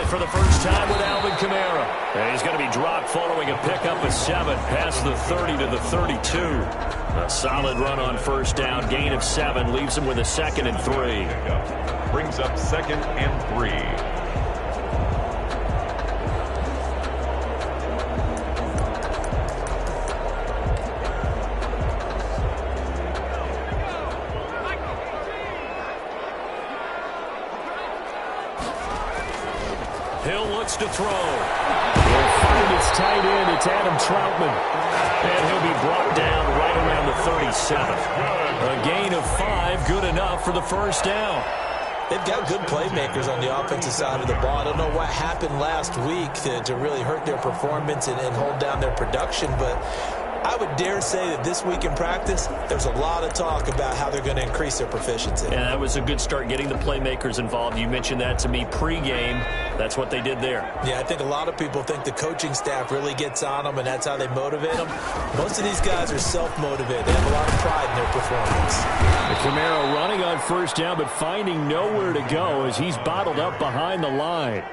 for the first time with Alvin Kamara. And he's going to be dropped following a pickup of 7 past the 30 to the 32. A solid run on first down, gain of 7, leaves him with a 2nd and 3. Brings up 2nd and 3. Hill looks to throw. He'll find his tight end. It's Adam Troutman. And he'll be brought down right around the 37. A gain of 5, good enough for the first down. They've got good playmakers on the offensive side of the ball. I don't know what happened last week to really hurt their performance and hold down their production, but I would dare say that this week in practice, there's a lot of talk about how they're going to increase their proficiency. Yeah, that was a good start getting the playmakers involved. You mentioned that to me pregame. That's what they did there. Yeah, I think a lot of people think the coaching staff really gets on them, and that's how they motivate them. Most of these guys are self-motivated. They have a lot of pride in their performance. Camaro running on first down, but finding nowhere to go as he's bottled up behind the line.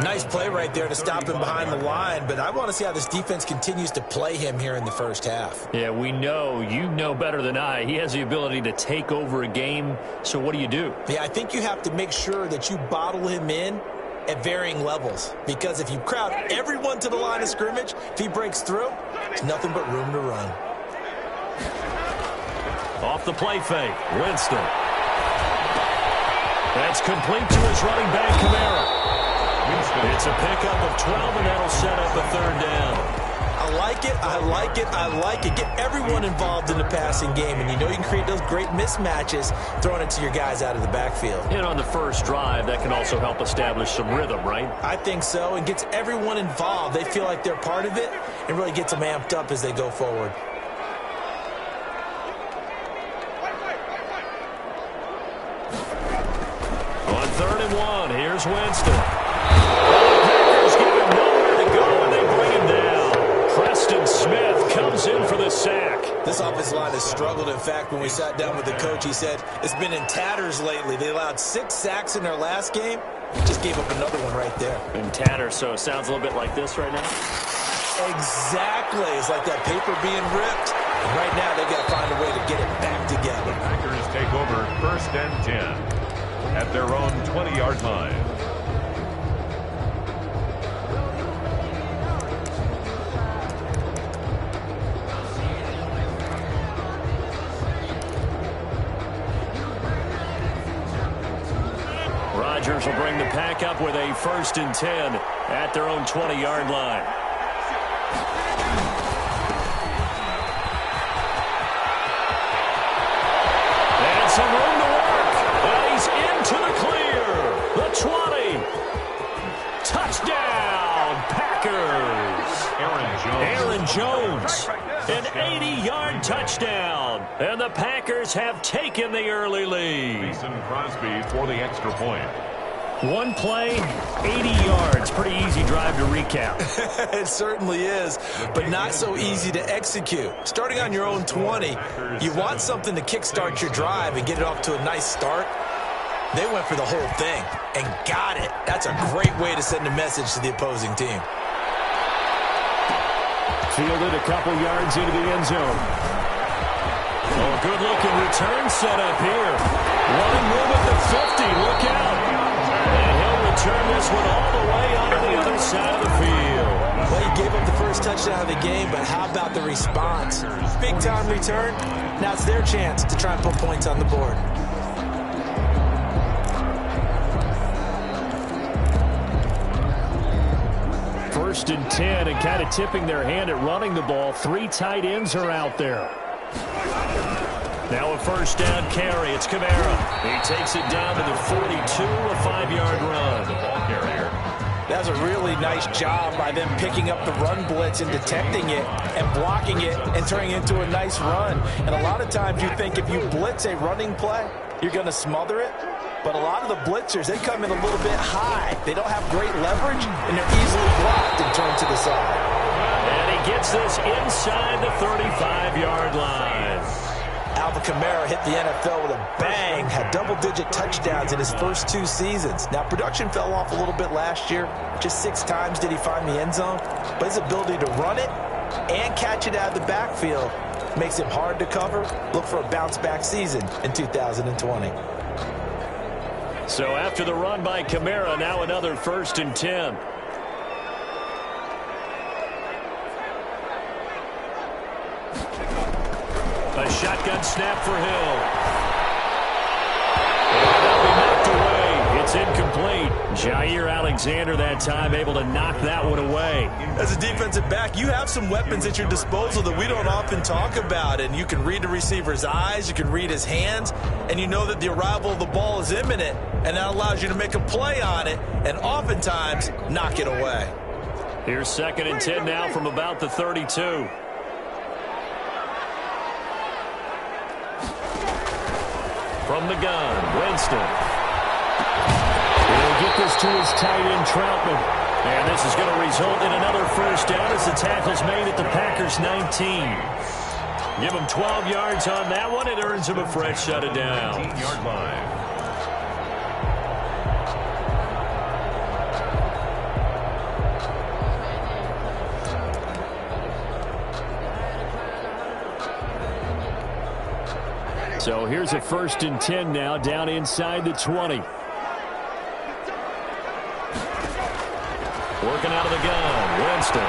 Nice play right there to stop him behind the line, but I want to see how this defense continues to play him here in the first half. Yeah, we know. You know better than I. He has the ability to take over a game, so what do you do? Yeah, I think you have to make sure that you bottle him in at varying levels, because if you crowd everyone to the line of scrimmage, if he breaks through, there's nothing but room to run. Off the play fake, Winston. That's complete to his running back, Kamara. It's a pickup of 12, and that'll set up a 3rd down. I like it, I like it, I like it. Get everyone involved in the passing game, and you know you can create those great mismatches throwing it to your guys out of the backfield. And on the first drive, that can also help establish some rhythm, right? I think so, and gets everyone involved. They feel like they're part of it, and really gets them amped up as they go forward. On 3rd and 1, here's Winston. Packers give him nowhere to go, and they bring him down. Preston Smith comes in for the sack. This offensive line has struggled. In fact, when we sat down with the coach, he said it's been in tatters lately. They allowed 6 sacks in their last game. Just gave up another one right there. In tatters, so it sounds a little bit like this right now. Exactly. It's like that paper being ripped. And right now, they've got to find a way to get it back together. Packers take over 1st and 10 at their own 20-yard line. Rodgers will bring the pack up with a 1st and 10 at their own 20-yard line. And some room to work. And he's into the clear. The 20. Touchdown, Packers. Aaron Jones. An 80-yard touchdown. And the Packers have taken the early lead. Mason Crosby for the extra point. One play, 80 yards. Pretty easy drive to recap. It certainly is, but not so easy to execute. Starting on your own 20, you want something to kickstart your drive and get it off to a nice start. They went for the whole thing and got it. That's a great way to send a message to the opposing team. Fielded a couple yards into the end zone. Oh, good-looking return set up here. Running room at the 50. Look out. And he'll return this one all the way out to the other side of the field. Well, he gave up the first touchdown of the game, but how about the response? Big-time return. Now it's their chance to try and put points on the board. First and 10, and kind of tipping their hand at running the ball. 3 tight ends are out there. Now a first down carry. It's Kamara. He takes it down to the 42, a 5-yard run. That was a really nice job by them picking up the run blitz and detecting it and blocking it and turning it into a nice run. And a lot of times you think if you blitz a running play, you're going to smother it. But a lot of the blitzers, they come in a little bit high. They don't have great leverage, and they're easily blocked and turned to the side. And he gets this inside the 35-yard line. Alvin Kamara hit the NFL with a bang, had double-digit touchdowns in his first 2 seasons. Now, production fell off a little bit last year. Just 6 times did he find the end zone. But his ability to run it and catch it out of the backfield makes him hard to cover. Look for a bounce-back season in 2020. So after the run by Kamara, now another 1st and 10. A shotgun snap for Hill. And that'll be knocked away. It's incomplete. Jair Alexander that time able to knock that one away. As a defensive back, you have some weapons at your disposal that we don't often talk about. And you can read the receiver's eyes, you can read his hands, and you know that the arrival of the ball is imminent. And that allows you to make a play on it and oftentimes knock it away. Here's 2nd and 10 now from about the 32. From the gun, Winston. He'll get this to his tight end, Troutman. And this is going to result in another 1st down as the tackle's made at the Packers' 19. Give him 12 yards on that one. It earns him a fresh set of downs. 18-yard line. So here's a 1st and 10 now, down inside the 20. Working out of the gun, Winston.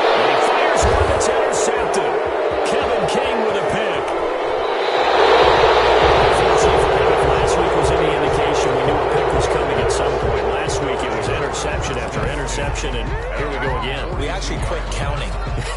And he fires one that's intercepted. Kevin King with a pick. Unfortunately for him, if last week was any indication, we knew a pick was coming at some point. Last week it was interception after interception, and here we go again. We actually quit counting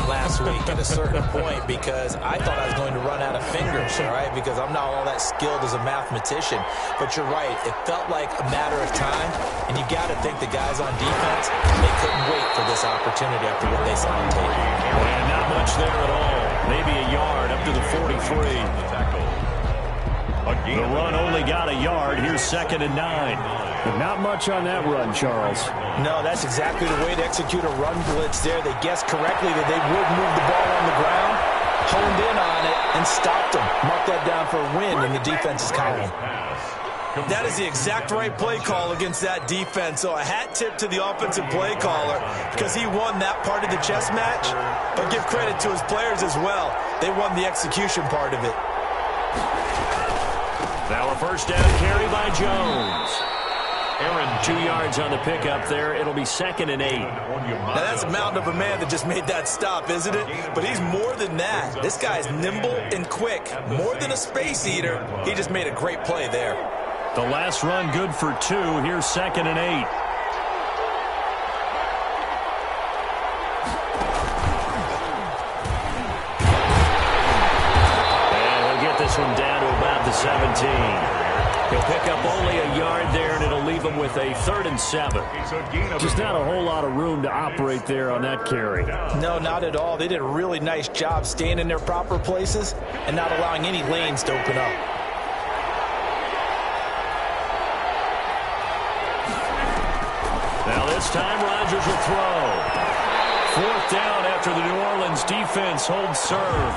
last week at a certain point because I thought I was going to run out of fingers, all right, because I'm not all that skilled as a mathematician. But you're right. It felt like a matter of time, and you got to think the guys on defense, they couldn't wait for this opportunity after what they saw on tape. And not much there at all. Maybe a yard up to the 43. The run only got a yard. Here's 2nd and 9. But not much on that run, Charles. No, that's exactly the way to execute a run blitz there. They guessed correctly that they would move the ball on the ground, honed in on it, and stopped them. Mark that down for a win in the defense's column. That is the exact right play call against that defense. So a hat tip to the offensive play caller because he won that part of the chess match. But give credit to his players as well. They won the execution part of it. Now a 1st down carry by Jones. Aaron, 2 yards on the pickup there. It'll be 2nd and 8. Now that's a mountain of a man that just made that stop, isn't it? But he's more than that. This guy's nimble and quick. More than a space eater. He just made a great play there. The last run good for 2. Here's 2nd and 8. And he'll get this one down to about the 17. He'll pick up only a yard there, and it'll leave him with a 3rd and 7. Just not a whole lot of room to operate there on that carry. No, not at all. They did a really nice job staying in their proper places and not allowing any lanes to open up. Now this time, Rodgers will throw. 4th down after the New Orleans defense holds serve.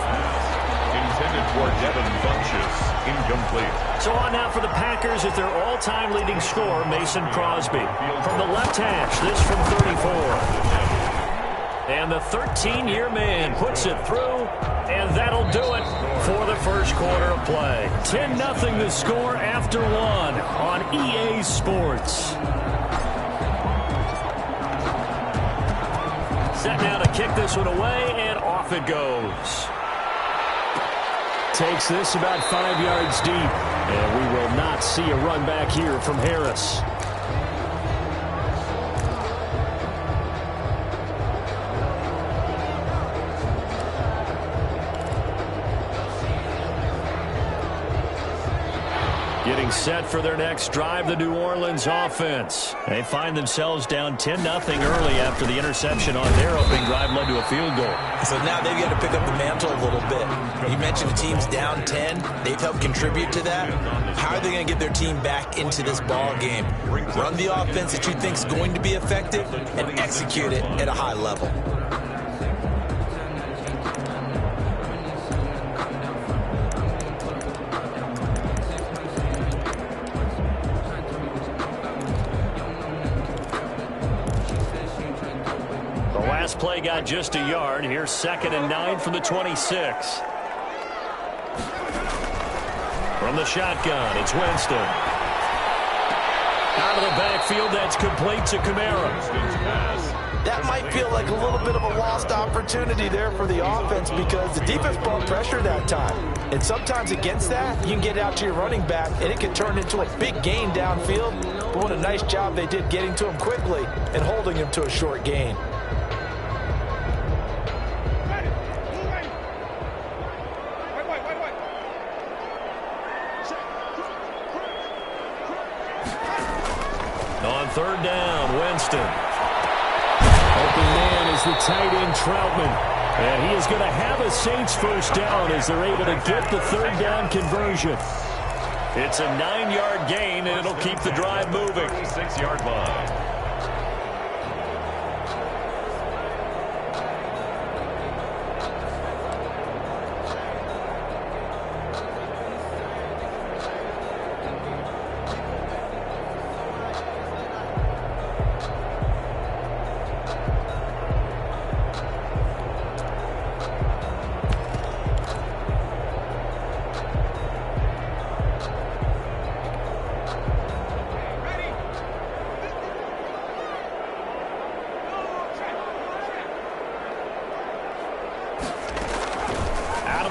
Intended for Devin Funchess. Incomplete. So on now for the Packers at their all-time leading scorer, Mason Crosby. From the left hash, this from 34. And the 13-year man puts it through, and that'll do it for the 1st quarter of play. 10-0 the score after 1 on EA Sports. Set now to kick this one away, and off it goes. Takes this about 5 yards deep, and we will not see a run back here from Harris. Getting set for their next drive, the New Orleans offense. They find themselves down 10-0 early after the interception on their opening drive led to a field goal. So now they've got to pick up the mantle a little bit. You mentioned the team's down 10. They've helped contribute to that. How are they going to get their team back into this ball game? Run the offense that you think is going to be effective and execute it at a high level. got just a yard. Here's 2nd and 9 from the 26. From the shotgun, it's Winston. Out of the backfield, that's complete to Kamara. That might feel like a little bit of a lost opportunity there for the offense because the defense brought pressure that time. And sometimes against that, you can get out to your running back, and it can turn into a big gain downfield. But what a nice job they did getting to him quickly and holding him to a short gain. On 3rd down, Winston. Open man is the tight end, Troutman. And he is going to have a Saints first down as they're able to get the 3rd down conversion. It's a 9-yard gain, and it'll keep the drive moving. 6-yard line.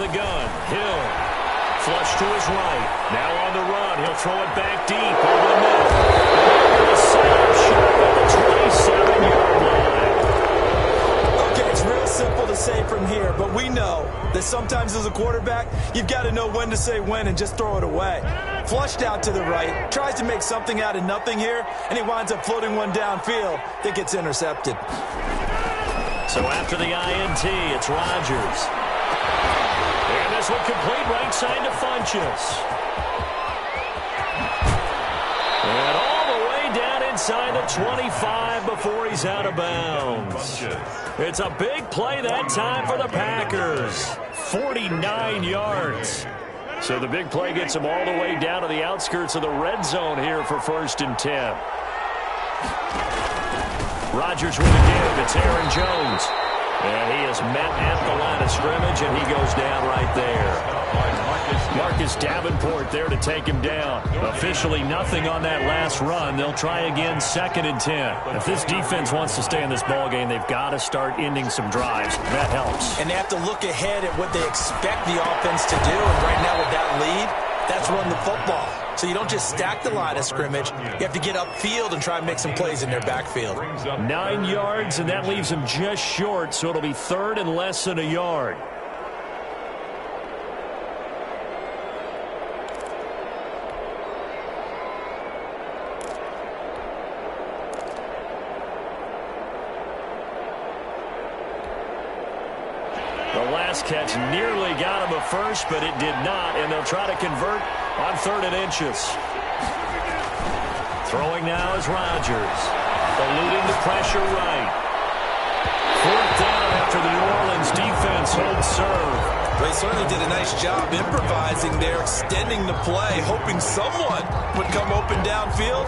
The gun, Hill, flush to his right, now on the run, he'll throw it back deep, over the middle, a setup shot at the 27-yard line. Okay, it's real simple to say from here, but we know that sometimes as a quarterback, you've got to know when to say when and just throw it away. Flushed out to the right, tries to make something out of nothing here, and he winds up floating one downfield that gets intercepted. So after the INT, it's Rodgers. And this one complete right side to Funchess. And all the way down inside the 25 before he's out of bounds. It's a big play that time for the Packers. 49 yards. So the big play gets him all the way down to the outskirts of the red zone here for 1st and 10. Rodgers with a give. It's Aaron Jones. And he is met at the line of scrimmage, and he goes down right there. Marcus Davenport there to take him down. Officially nothing on that last run. They'll try again 2nd and 10. If this defense wants to stay in this ballgame, they've got to start ending some drives. That helps. And they have to look ahead at what they expect the offense to do. And right now with that lead, that's run the football. So you don't just stack the line of scrimmage. You have to get upfield and try and make some plays in their backfield. 9 yards, and that leaves them just short, so it'll be 3rd and less than a yard. The last catch nearly got him a first, but it did not, and they'll try to convert on 3rd and inches. Throwing now is Rodgers. Eluding the pressure right. 4th down after the New Orleans defense holds serve. They certainly did a nice job improvising there, extending the play, hoping someone would come open downfield,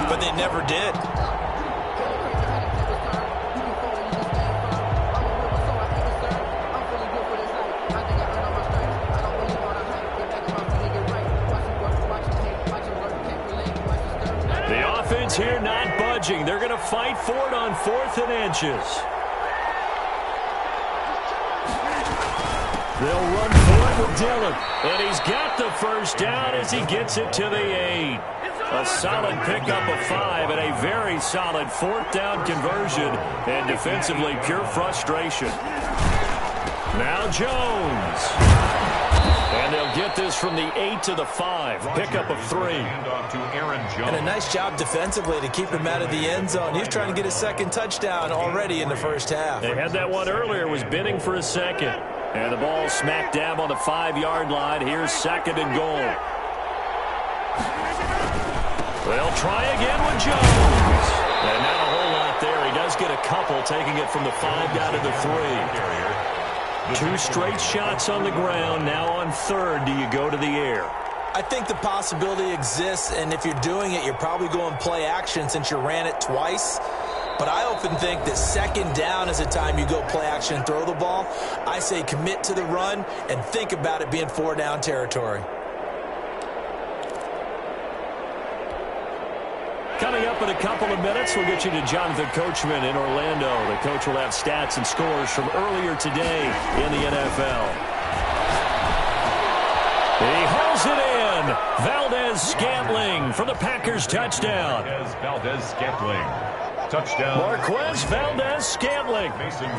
but they never did. Here not budging. They're going to fight for it on 4th and inches. They'll run for it with Dillon. And he's got the first down as he gets it to the 8. A solid pickup of 5 and a very solid 4th down conversion. And defensively, pure frustration. Now Jones. And they'll get this from the 8 to the 5. Pickup of 3. And a nice job defensively to keep him out of the end zone. He's trying to get his 2nd touchdown already in the first half. They had that one earlier, was bidding for a 2nd. And the ball smack dab on the 5-yard line. Here's 2nd and goal. They'll try again with Jones. And not a whole lot there. He does get a couple, taking it from the 5 down to the 3. 2 straight shots on the ground. Now on 3rd, do you go to the air? I think the possibility exists, and if you're doing it, you're probably going play action since you ran it twice. But I often think that second down is a time you go play action and throw the ball. I say commit to the run and think about it being 4 down territory. Coming up in a couple of minutes, we'll get you to Jonathan Coachman in Orlando. The coach will have stats and scores from earlier today in the NFL. He hauls it in. Valdez-Scantling for the Packers touchdown. Valdez-Scantling. Touchdown. Marquez Valdez-Scantling,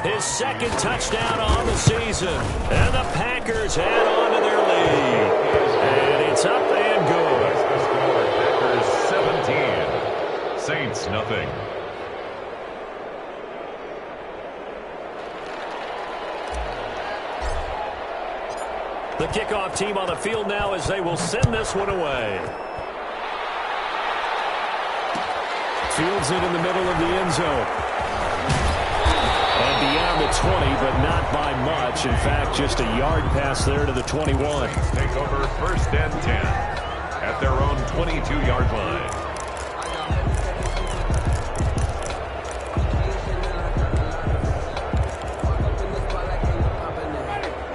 his second touchdown on the season. And the Packers add on to their lead. And it's up and good. Packers 17. Saints nothing. The kickoff team on the field now as they will send this one away. Fields it in the middle of the end zone. And beyond the 20, but not by much. In fact, just a yard pass there to the 21. Take over first and 10 at their own 22-yard line.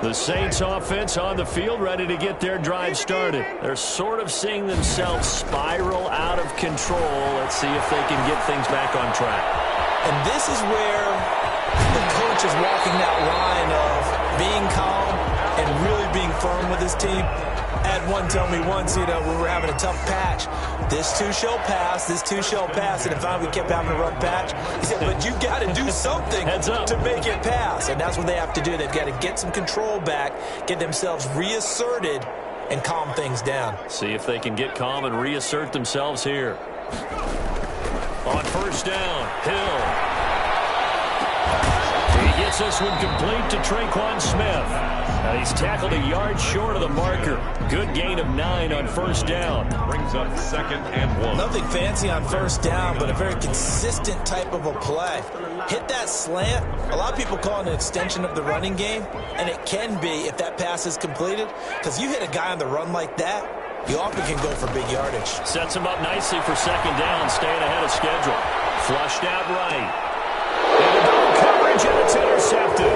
The Saints offense on the field, ready to get their drive started. They're sort of seeing themselves spiral out of control. Let's see if they can get things back on track. And this is where the coach is walking that line of being calm and really being firm with his team. I had one tell me once, we were having a tough patch. This too shall pass, this too shall pass. And finally we kept having a rough patch. He said, but you got to do something to make it pass. And that's what they have to do. They've got to get some control back, get themselves reasserted, and calm things down. See if they can get calm and reassert themselves here. On first down, Hill. He gets this one complete to Traquan Smith. Now he's tackled a yard short of the marker. Good gain of 9 on first down. Brings up second and 1. Nothing fancy on first down, but a very consistent type of a play. Hit that slant. A lot of people call it an extension of the running game, and it can be if that pass is completed. Because you hit a guy on the run like that, you often can go for big yardage. Sets him up nicely for second down, staying ahead of schedule. Flushed out right. Into double coverage, and it's intercepted.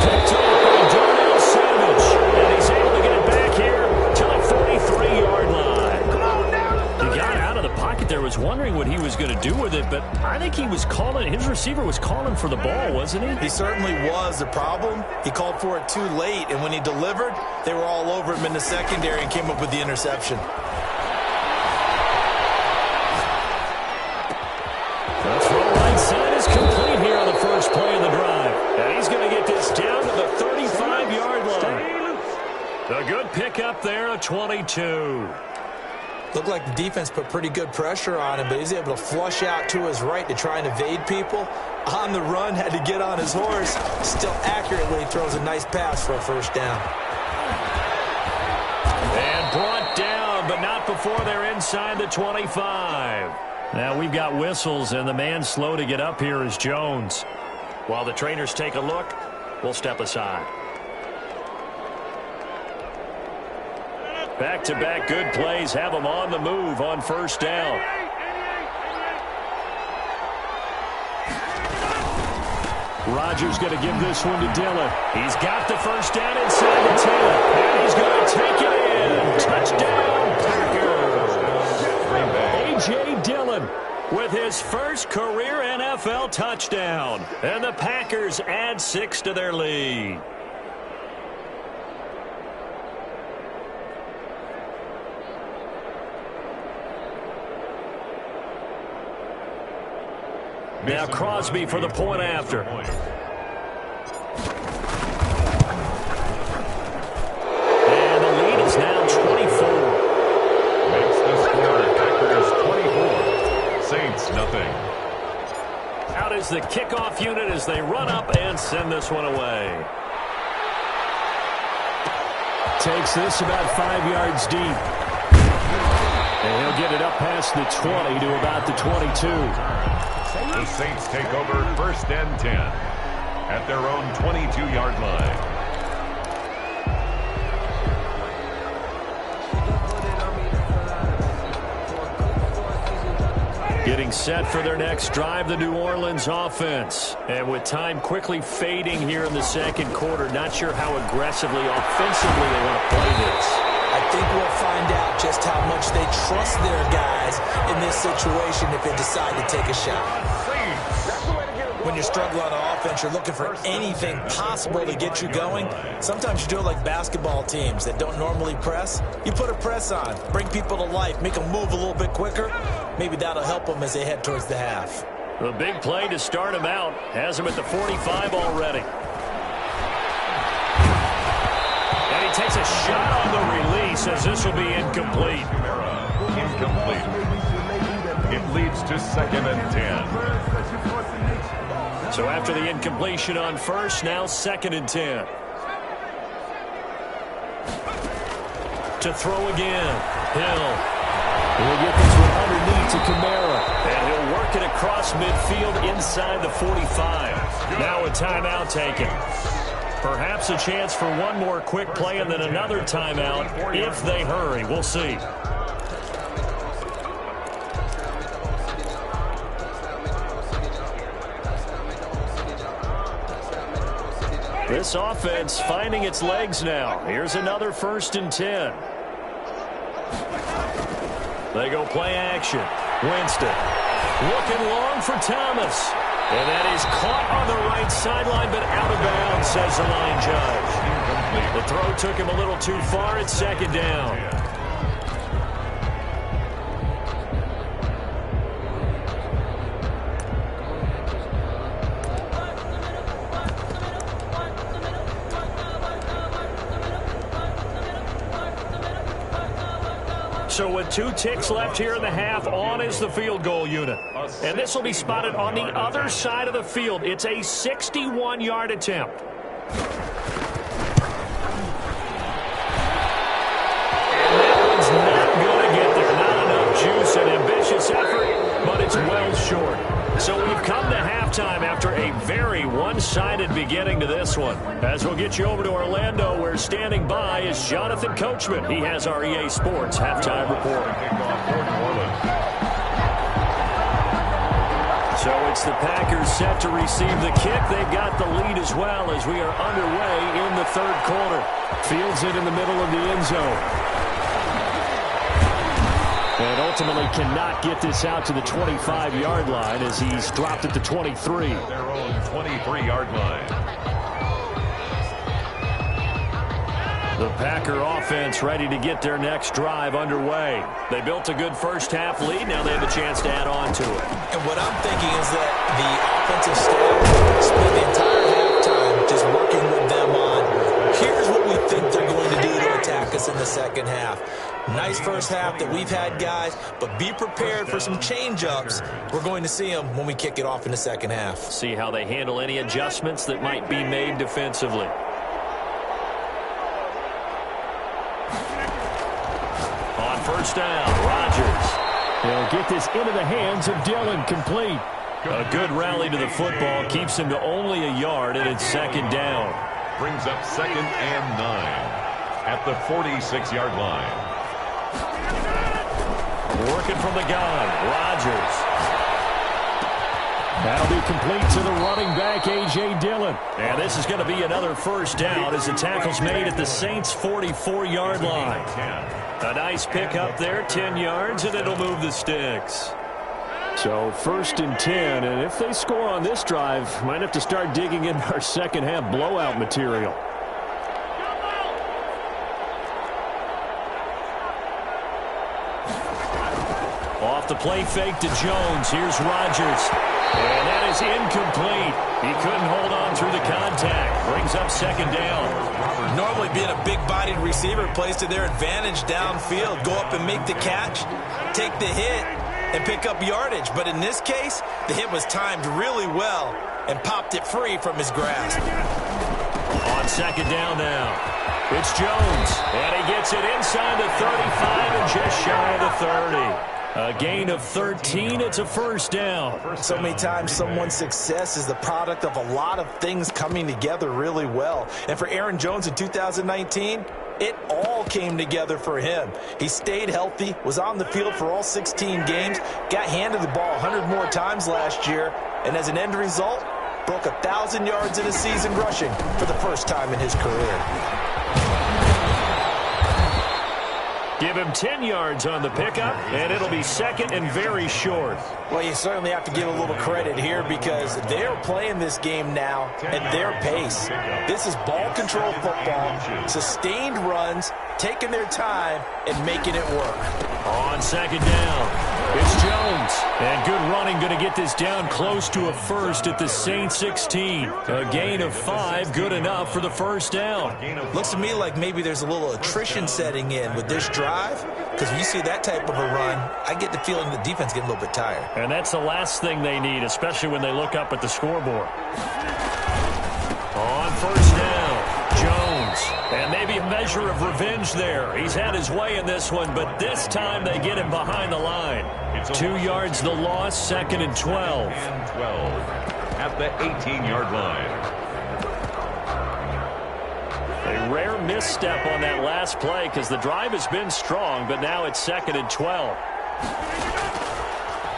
Picked up by Darnell Savage. And he's able to get it back here to the 43-yard line. He got out of the pocket there, was wondering what he was going to do with it, but I think he was calling, his receiver was calling for the ball, wasn't he? He certainly was. The problem, he called for it too late, and when he delivered, they were all over him in the secondary and came up with the interception. The throw right side is complete here on the first play of the drive. And he's going to get this down to the 35-yard line. A good pickup there, a 22. Looked like the defense put pretty good pressure on him, but he's able to flush out to his right to try and evade people. On the run, had to get on his horse. Still accurately throws a nice pass for a first down. And brought down, but not before they're inside the 25. Now we've got whistles, and the man slow to get up here is Jones. While the trainers take a look, we'll step aside. Back-to-back good plays have them on the move on first down. Rodgers going to give this one to Dillon. He's got the first down inside the 10. And he's going to take it in. Touchdown, Packers. A.J. Dillon with his first career NFL touchdown. And the Packers add 6 to their lead. Now Crosby for the point after. And the lead is now 24. Makes the score Packers 24. Saints nothing. Out is the kickoff unit as they run up and send this one away. Takes this about 5 yards deep. And he'll get it up past the 20 to about the 22. The Saints take over first and 10 at their own 22-yard line. Getting set for their next drive, the New Orleans offense. And with time quickly fading here in the second quarter, not sure how aggressively, offensively they want to play this. I think we'll find out just how much they trust their guys in this situation if they decide to take a shot. When you're struggling on offense, you're looking for anything possible to get you going. Sometimes you do it like basketball teams that don't normally press. You put a press on, bring people to life, make them move a little bit quicker. Maybe that'll help them as they head towards the half. The big play to start him out has him at the 45 already. And he takes a shot on the release as this will be incomplete. Incomplete. It leads to 2nd and 10. So after the incompletion on first, now 2nd and 10. To throw again. Hill. He'll get this one underneath to Kamara. And he'll work it across midfield inside the 45. Now a timeout taken. Perhaps a chance for one more quick play and then another timeout if they hurry. We'll see. This offense finding its legs now. Here's another 1st and 10. They go play action. Winston looking long for Thomas. And that is caught on the right sideline, but out of bounds, says the line judge. The throw took him a little too far. It's 2nd down. So with 2 ticks left here in the half, on is the field goal unit. And this will be spotted on the other side of the field. It's a 61-yard attempt. And that one's not going to get there. Not enough juice, an ambitious effort, but it's well short. So we've come to halftime after a very one-sided beginning to this one. As we'll get you over to Orlando, where standing by is Jonathan Coachman. He has our EA Sports halftime report. So it's the Packers set to receive the kick. They've got the lead as well as we are underway in the 3rd quarter. Fields it in the middle of the end zone. And ultimately cannot get this out to the 25-yard line as he's dropped at the 23. Their own 23-yard line. The Packer offense ready to get their next drive underway. They built a good first-half lead. Now they have a chance to add on to it. And what I'm thinking is that the offensive staff spent the entire halftime just working with them on, here's what we think they're going to do to attack us in the second half. Nice first half that we've had, guys, but be prepared for some change-ups. We're going to see them when we kick it off in the second half. See how they handle any adjustments that might be made defensively. On first down, Rodgers. He'll get this into the hands of Dillon, complete. A good rally to the football keeps him to only a yard, and it's 2nd down. Brings up 2nd and 9 at the 46-yard line. Working from the gun, Rodgers. That'll be complete to the running back, A.J. Dillon. And this is going to be another first down as the tackle's made at the Saints' 44-yard line. A nice pick up there, 10 yards, and it'll move the sticks. So 1st and 10, and if they score on this drive, might have to start digging in our second half blowout material. Off the play fake to Jones. Here's Rodgers. And that is incomplete. He couldn't hold on through the contact. Brings up 2nd down. Normally being a big-bodied receiver plays to their advantage downfield. Go up and make the catch, take the hit, and pick up yardage. But in this case, the hit was timed really well and popped it free from his grasp. On 2nd down now. It's Jones. And he gets it inside the 35 and just shy of the 30. A gain of 13. It's a first down. So many times someone's success is the product of a lot of things coming together really well. And for Aaron Jones in 2019, It all came together for him. He stayed healthy, was on the field for all 16 games, got handed the ball 100 more times last year, and as an end result, broke 1,000 yards in a season rushing for the first time in his career. Give him 10 yards on the pickup, and it'll be second and very short. Well, you certainly have to give a little credit here because they're playing this game now at their pace. This is ball control football, sustained runs, taking their time, and making it work. On second down, it's Jones. And good running, going to get this down close to a first at the Saints 16. A gain of 5, good enough for the first down. Looks to me like maybe there's a little attrition setting in with this drive, because when you see that type of a run, I get the feeling the defense getting a little bit tired. And that's the last thing they need, especially when they look up at the scoreboard. On first down, Jones. And maybe a measure of revenge there. He's had his way in this one, but this time they get him behind the line. 2 yards the loss, second and 12. And 12 at the 18-yard line. A rare misstep on that last play because the drive has been strong, but now it's second and 12.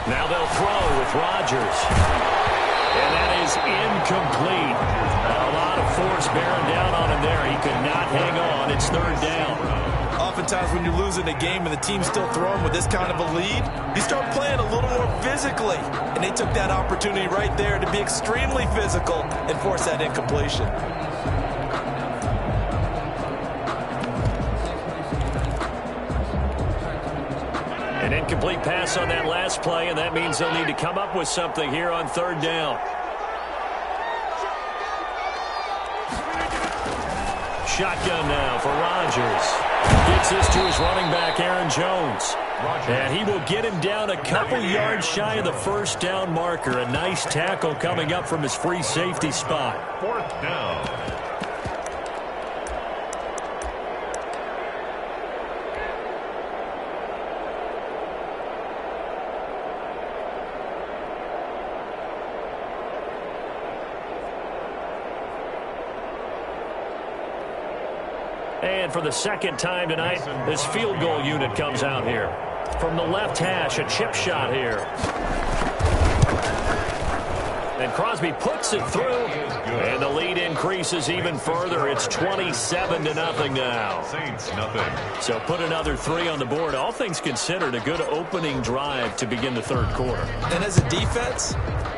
Now they'll throw with Rodgers. And that is incomplete. A lot of force bearing down on him there. He could not hang on. It's third down. Oftentimes when you're losing a game and the team's still throwing with this kind of a lead, you start playing a little more physically. And they took that opportunity right there to be extremely physical and force that incompletion. An incomplete pass on that last play, and that means they'll need to come up with something here on third down. Shotgun now for Rodgers. Gets this to his running back, Aaron Jones. And he will get him down a couple yards shy of the first down marker. A nice tackle coming up from his free safety spot. Fourth down. And for the second time tonight, this field goal unit comes out here. From the left hash, a chip shot here. And Crosby puts it through, and the lead increases even further. It's 27-0 now. Saints nothing. So put another 3 on the board. All things considered, a good opening drive to begin the third quarter. And as a defense,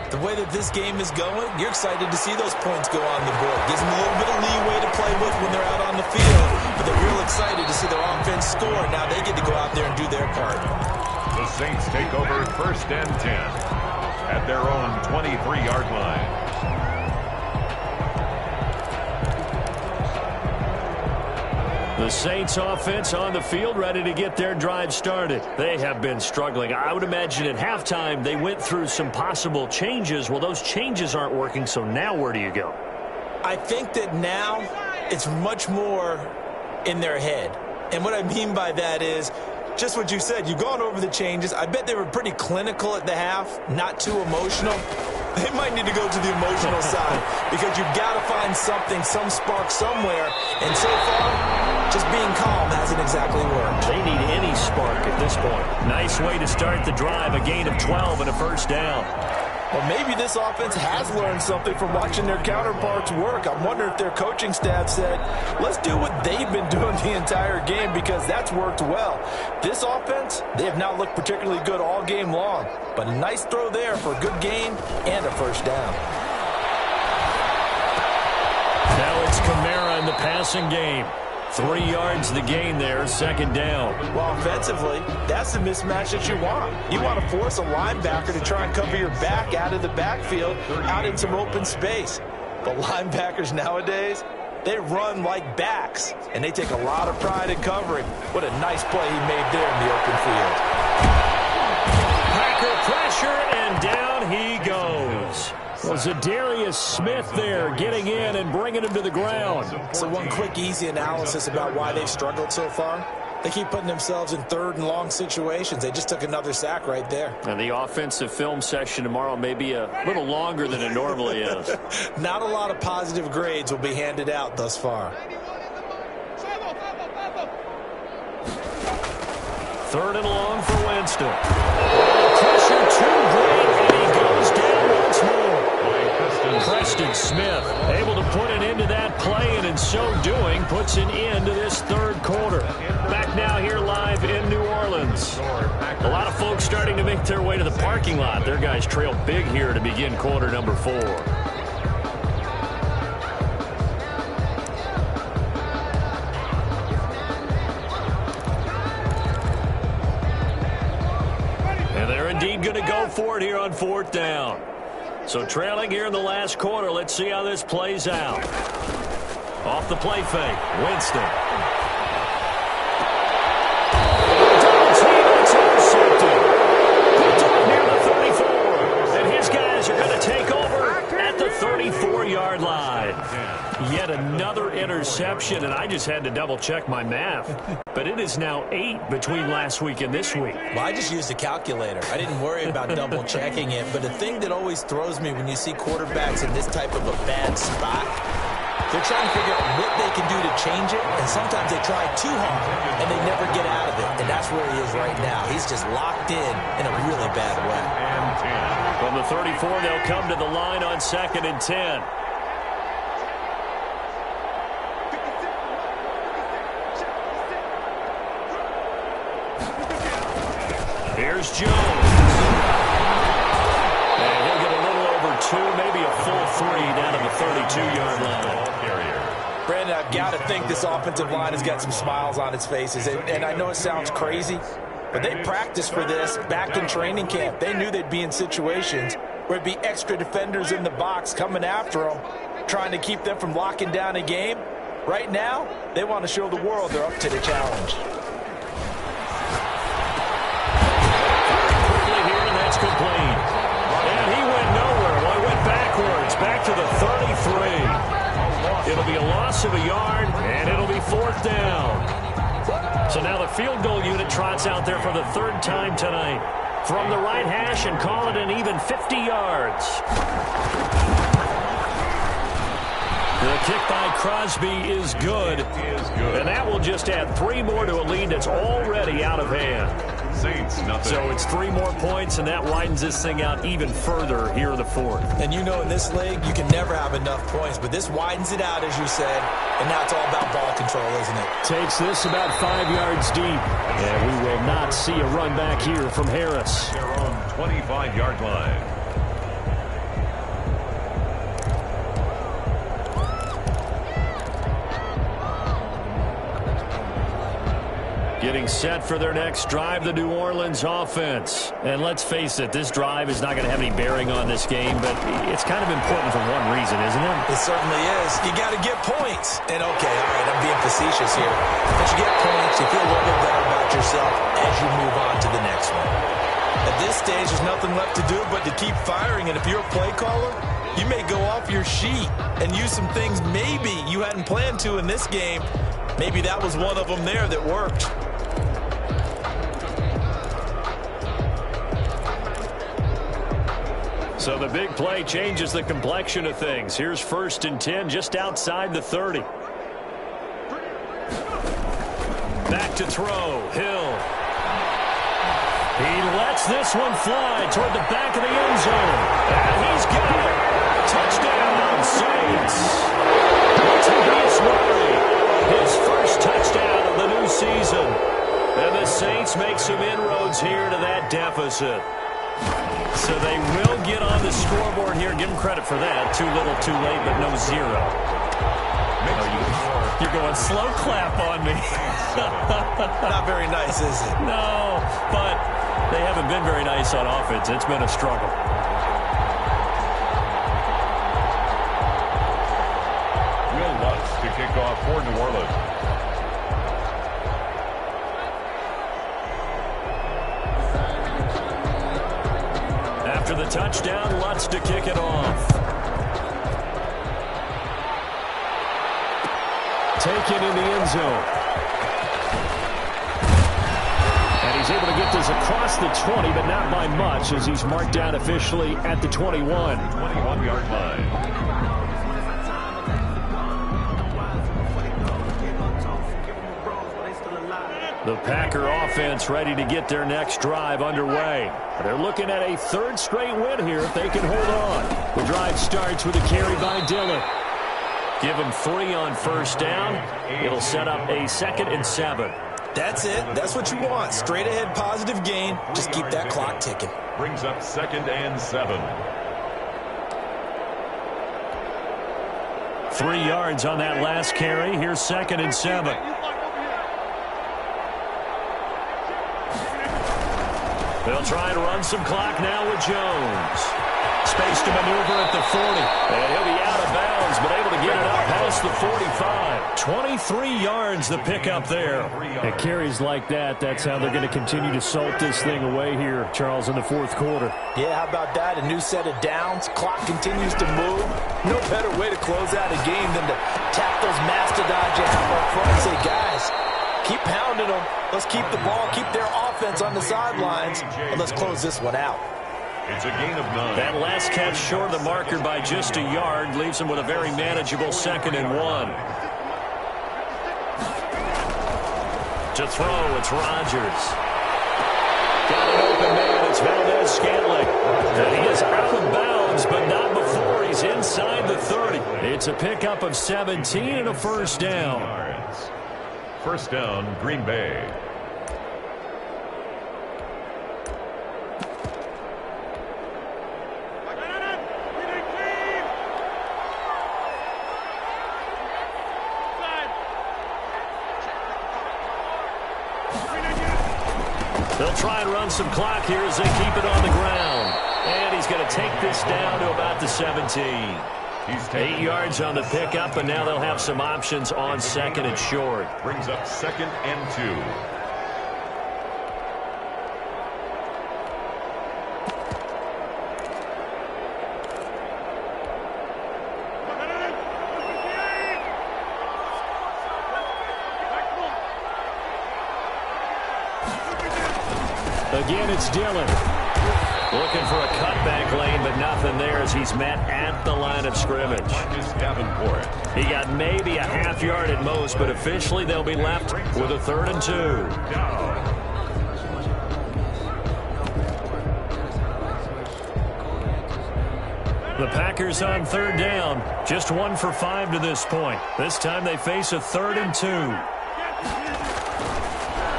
the way that this game is going, you're excited to see those points go on the board. Gives them a little bit of leeway to play with when they're out on the field, but they're real excited to see their offense score. Now they get to go out there and do their part. The Saints take over first and 10 at their own 23-yard line. The Saints offense on the field ready to get their drive started. They have been struggling. I would imagine at halftime they went through some possible changes. Well, those changes aren't working, so now where do you go? I think that now it's much more in their head. And what I mean by that is just what you said. You've gone over the changes. I bet they were pretty clinical at the half, not too emotional. They might need to go to the emotional side because you've got to find something, some spark somewhere. And so far, just being calm hasn't exactly worked. They need any spark at this point. Nice way to start the drive, a gain of 12 and a first down. Well, maybe this offense has learned something from watching their counterparts work. I wonder if their coaching staff said, let's do what they've been doing the entire game because that's worked well. This offense, they have not looked particularly good all game long, but a nice throw there for a good gain and a first down. Now it's Kamara in the passing game. 3 yards the gain there, second down. Well, offensively, that's the mismatch that you want. You want to force a linebacker to try and cover your back out of the backfield, out in some open space. But linebackers nowadays, they run like backs, and they take a lot of pride in covering. What a nice play he made there in the open field. Packer pressure, and down he goes. Well, Zadarius Smith there getting in and bringing him to the ground. So one quick, easy analysis about why they've struggled so far. They keep putting themselves in third and long situations. They just took another sack right there. And the offensive film session tomorrow may be a little longer than it normally is. Not a lot of positive grades will be handed out thus far. Third and long for Winston. Pressure too great, and he goes down once more. Preston Smith able to put an end to that play, and in so doing puts an end to this third quarter. Back now here live in New Orleans. A lot of folks starting to make their way to the parking lot. Their guys trail big here to begin quarter number 4. And they're indeed going to go for it here on 4th down. So trailing here in the last quarter. Let's see how this plays out. Off the play fake, Winston. Double team, it's intercepted. Picked up near the 34. And his guys are going to take over at the 34-yard line. Yet another interception, and I just had to double-check my math. But it is now 8 between last week and this week. Well, I just used a calculator. I didn't worry about double-checking it. But the thing that always throws me when you see quarterbacks in this type of a bad spot, they're trying to figure out what they can do to change it, and sometimes they try too hard, and they never get out of it. And that's where he is right now. He's just locked in a really bad way. From the 34, they'll come to the line on 2nd and 10. Here's Jones. And he'll get a little over 2, maybe a full 3 down to the 32-yard line. Brandon, I've got to think this offensive line has got some smiles on its faces. And I know it sounds crazy, but they practiced for this back in training camp. They knew they'd be in situations where it'd be extra defenders in the box coming after them, trying to keep them from locking down a game. Right now, they want to show the world they're up to the challenge. Complete. And he went nowhere. Well, he went backwards, back to the 33. It'll be a loss of a yard, and it'll be 4th down. So now the field goal unit trots out there for the 3rd time tonight. From the right hash and call it an even 50 yards. The kick by Crosby is good. And that will just add 3 more to a lead that's already out of hand. Saints, nothing. So it's 3 more points, and that widens this thing out even further here in the 4th. And you know in this league, you can never have enough points, but this widens it out, as you said, and now it's all about ball control, isn't it? Takes this about 5 yards deep, and we will not see a run back here from Harris. Their own 25-yard line. Getting set for their next drive, the New Orleans offense. And let's face it, this drive is not going to have any bearing on this game, but it's kind of important for one reason, isn't it? It certainly is. You got to get points. And okay, all right, I'm being facetious here. But you get points, you feel a little bit better about yourself as you move on to the next one. At this stage, there's nothing left to do but to keep firing. And if you're a play caller, you may go off your sheet and use some things maybe you hadn't planned to in this game. Maybe that was one of them there that worked. So the big play changes the complexion of things. Here's 1st and 10 just outside the 30. Back to throw. Hill. He lets this one fly toward the back of the end zone. And he's got it. Touchdown, Saints. Latavius Murray, his first touchdown of the new season. And the Saints make some inroads here to that deficit. So they will get on the scoreboard here. Give them credit for that. Too little, too late, but no 0. You're going slow clap on me. Not very nice, is it? No, but they haven't been very nice on offense. It's been a struggle. Will Lutz to kick off for New Orleans. After the touchdown, Lutz to kick it off. Taken in the end zone. And he's able to get this across the 20, but not by much, as he's marked down officially at the 21. 21-yard line. The Packer offense ready to get their next drive underway. They're looking at a third straight win here if they can hold on. The drive starts with a carry by Dillon. Give him 3 on first down. It'll set up a 2nd and 7. That's it. That's what you want. Straight ahead positive gain. Just keep that clock ticking. Brings up 2nd and 7. 3 yards on that last carry. Here's 2nd and 7. They'll try and run some clock now with Jones. Space to maneuver at the 40. And he'll be out of bounds, but able to get it up past the 45. 23 yards the pickup there. At carries like that, that's how they're going to continue to salt this thing away here, Charles, in the 4th quarter. Yeah, how about that? A new set of downs. Clock continues to move. No better way to close out a game than to tap those mastodons you have up front and say, guys, keep pounding them. Let's keep the ball, keep their offense on the sidelines, and let's close this one out. It's a gain of 9. That last catch short of the marker by just a yard leaves him with a very manageable 2nd and 1. To throw, it's Rodgers. Got an open man, it's Valdez-Scantling. And he is out of bounds, but not before he's inside the 30. It's a pickup of 17 and a first down. First down, Green Bay. They'll try and run some clock here as they keep it on the ground. And he's going to take this down to about the 17. 8 yards on the pickup, and now they'll have some options on 2nd and short. Brings up 2nd and 2. Again, it's Dillon. Looking for a cutback lane, but nothing there as he's met at the line of scrimmage. He got maybe a half yard at most, but officially they'll be left with a 3rd and 2. The Packers on 3rd down. Just 1 for 5 to this point. This time they face a 3rd and 2.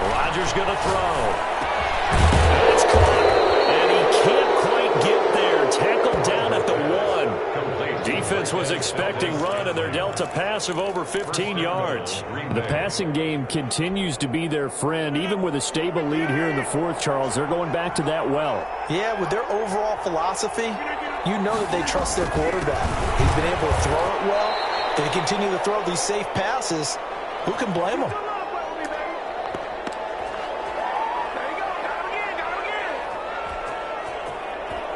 Rodgers going to throw. It's caught, and he can't quite get there. Tackled down at the 1. Defense was expecting run, and they're dealt a pass of over 15 yards. The passing game continues to be their friend. Even with a stable lead here in the 4th, Charles, they're going back to that well. Yeah, with their overall philosophy, you know that they trust their quarterback. He's been able to throw it well. They continue to throw these safe passes. Who can blame them?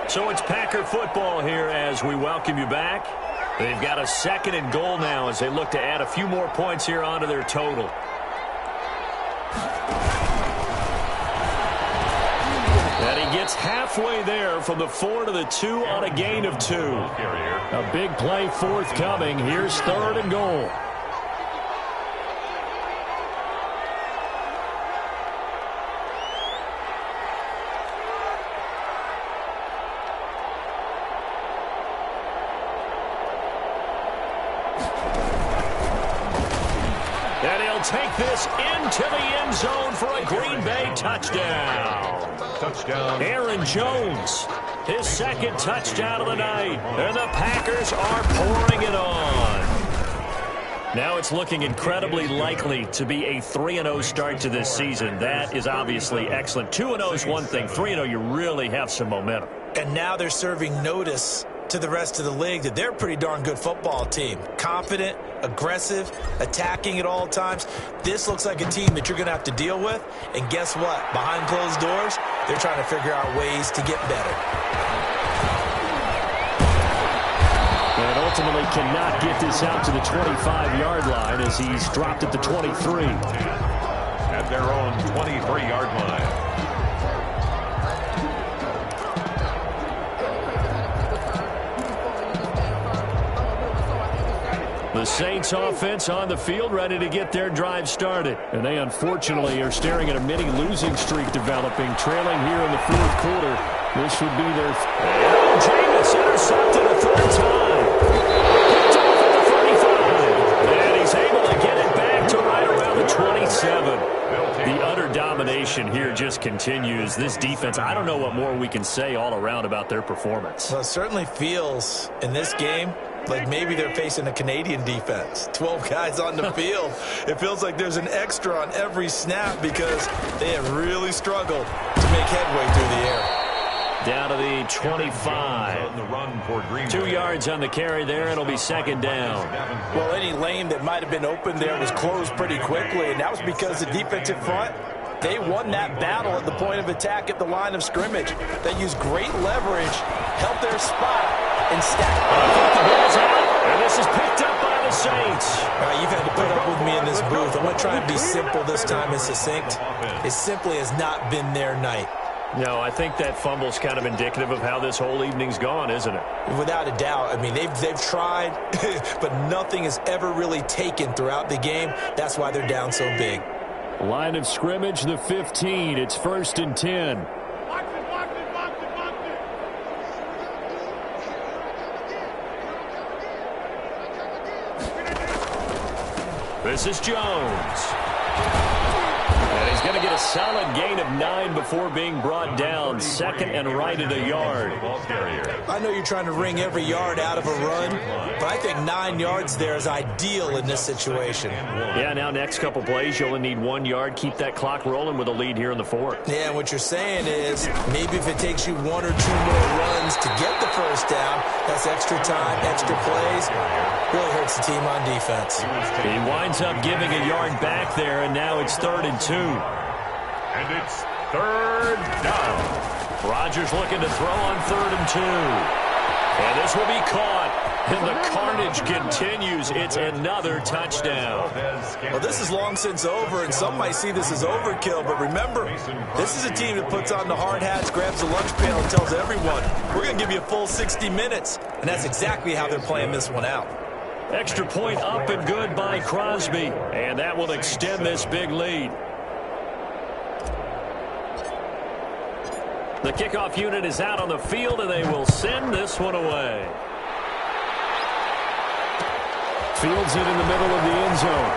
So it's Packer football here as we welcome you back. They've got a 2nd and goal now as they look to add a few more points here onto their total. And he gets halfway there from the 4 to the 2 on a gain of 2. A big play forthcoming. Here's 3rd and goal. Take this into the end zone for a Green Bay touchdown. Aaron Jones, his 2nd touchdown of the night. And the Packers are pouring it on. Now it's looking incredibly likely to be a 3-0 start to this season. That is obviously excellent. 2-0 is one thing. 3-0, you really have some momentum. And now they're serving notice to the rest of the league that they're a pretty darn good football team. Confident, aggressive, attacking at all times. This looks like a team that you're going to have to deal with. And guess what? Behind closed doors, they're trying to figure out ways to get better. And ultimately cannot get this out to the 25-yard line as he's dropped at the 23. At their own 23-yard line. The Saints offense on the field, ready to get their drive started. And they unfortunately are staring at a mini losing streak developing, trailing here in the fourth quarter. This would be their... Jameis intercepted a third time. Picked off at the 35. And he's able to get it back to right around the 27. The utter domination here just continues. This defense, I don't know what more we can say all around about their performance. Well, it certainly feels in this game like maybe they're facing a Canadian defense. 12 guys on the field. It feels like there's an extra on every snap because they have really struggled to make headway through the air. Down to the 25. 2 yards on the carry there. It'll be second down. Well, any lane that might have been open there was closed pretty quickly, and that was because the defensive front, they won that battle at the point of attack at the line of scrimmage. They used great leverage, held their spot, and stacked. The ball's out, and this is picked up by the Saints. You've had to put up with me in this booth. I'm going to try and be simple this time and succinct. It simply has not been their night. No, I think that fumble's kind of indicative of how this whole evening's gone, isn't it? Without a doubt. I mean, they've tried, but nothing has ever really taken throughout the game. That's why they're down so big. Line of scrimmage, the 15. It's 1st and 10. This is Jones. And he's going to get a solid gain of 9 before being brought down. 2nd and right at a yard. I know you're trying to wring every yard out of a run, but I think 9 yards there is ideal in this situation. Yeah, now next couple plays, you only need 1 yard. Keep that clock rolling with a lead here in the fourth. Yeah, and what you're saying is maybe if it takes you 1 or 2 more runs to get the first down, that's extra time, extra plays. Really hurts the team on defense. He winds up giving a yard back there, and now it's 3rd and 2. And it's 3rd down. Rodgers looking to throw on 3rd and 2. And this will be caught. And the carnage continues. It's another touchdown. Well, this is long since over, and some might see this as overkill. But remember, this is a team that puts on the hard hats, grabs the lunch pail, and tells everyone, we're going to give you a full 60 minutes. And that's exactly how they're playing this one out. Extra point up and good by Crosby. And that will extend this big lead. The kickoff unit is out on the field, and they will send this one away. Fields it in the middle of the end zone.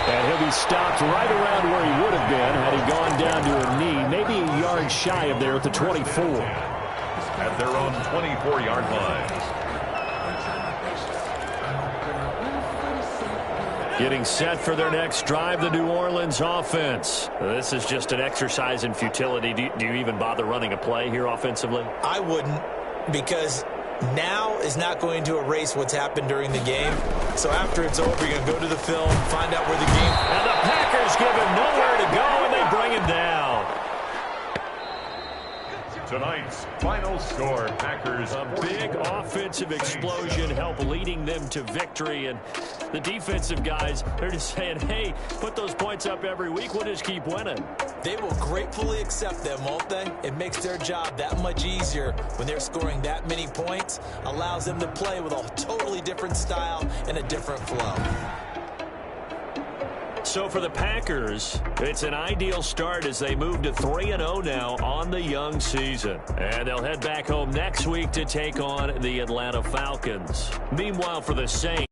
And he'll be stopped right around where he would have been had he gone down to a knee, maybe a yard shy of there at the 24. At their own 24-yard line. Getting set for their next drive, the New Orleans offense. This is just an exercise in futility. Do you even bother running a play here offensively? I wouldn't, because now is not going to erase what's happened during the game. So after it's over, you're going to go to the film, find out where the game... And the Packers give him nowhere to go, and they bring him down. Tonight's final score, Packers. A big offensive explosion helped leading them to victory. And the defensive guys, they're just saying, hey, put those points up every week. We'll just keep winning. They will gratefully accept them, won't they? It makes their job that much easier when they're scoring that many points. Allows them to play with a totally different style and a different flow. So for the Packers, it's an ideal start as they move to 3-0 now on the young season. And they'll head back home next week to take on the Atlanta Falcons. Meanwhile, for the Saints,